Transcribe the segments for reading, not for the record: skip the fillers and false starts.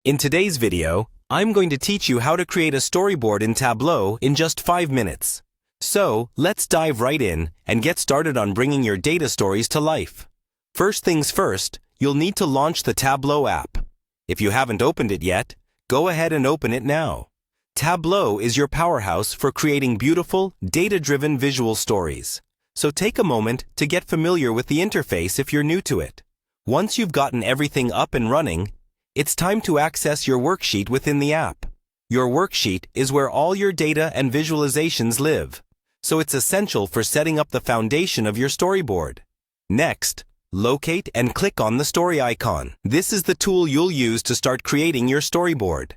In today's video, I'm going to teach you how to create a storyboard in Tableau in just 5 minutes. So, let's dive right in and get started on bringing your data stories to life. First things first, you'll need to launch the Tableau app. If you haven't opened it yet, go ahead and open it now. Tableau is your powerhouse for creating beautiful, data-driven visual stories. So take a moment to get familiar with the interface if you're new to it. Once you've gotten everything up and running, it's time to access your worksheet within the app. Your worksheet is where all your data and visualizations live, so it's essential for setting up the foundation of your storyboard. Next, locate and click on the story icon. This is the tool you'll use to start creating your storyboard.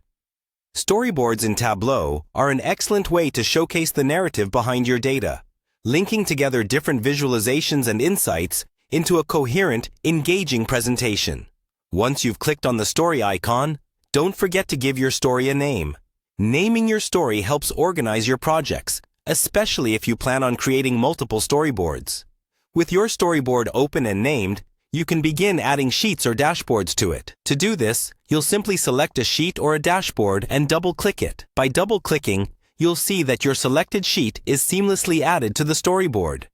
Storyboards in Tableau are an excellent way to showcase the narrative behind your data, linking together different visualizations and insights into a coherent, engaging presentation. Once you've clicked on the story icon, don't forget to give your story a name. Naming your story helps organize your projects, especially if you plan on creating multiple storyboards. With your storyboard open and named, you can begin adding sheets or dashboards to it. To do this, you'll simply select a sheet or a dashboard and double-click it. By double-clicking, you'll see that your selected sheet is seamlessly added to the storyboard.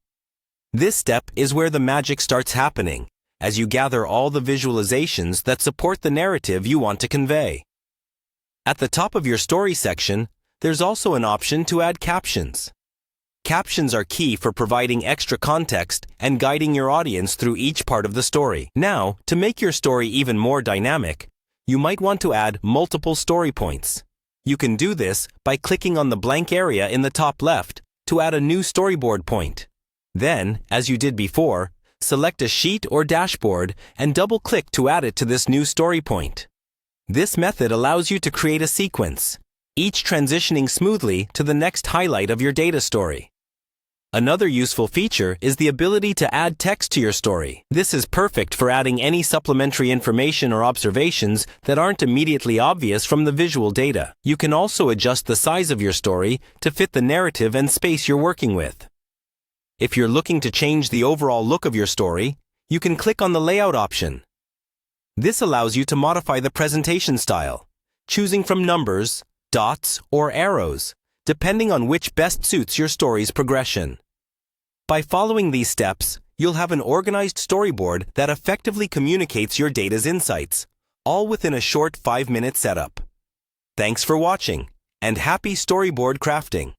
This step is where the magic starts happening, as you gather all the visualizations that support the narrative you want to convey. At the top of your story section, there's also an option to add captions. Captions are key for providing extra context and guiding your audience through each part of the story. Now, to make your story even more dynamic, you might want to add multiple story points. You can do this by clicking on the blank area in the top left to add a new storyboard point. Then, as you did before, select a sheet or dashboard and double-click to add it to this new story point. This method allows you to create a sequence, each transitioning smoothly to the next highlight of your data story. Another useful feature is the ability to add text to your story. This is perfect for adding any supplementary information or observations that aren't immediately obvious from the visual data. You can also adjust the size of your story to fit the narrative and space you're working with. If you're looking to change the overall look of your story, you can click on the Layout option. This allows you to modify the presentation style, choosing from numbers, dots, or arrows, depending on which best suits your story's progression. By following these steps, you'll have an organized storyboard that effectively communicates your data's insights, all within a short 5-minute setup. Thanks for watching, and happy storyboard crafting!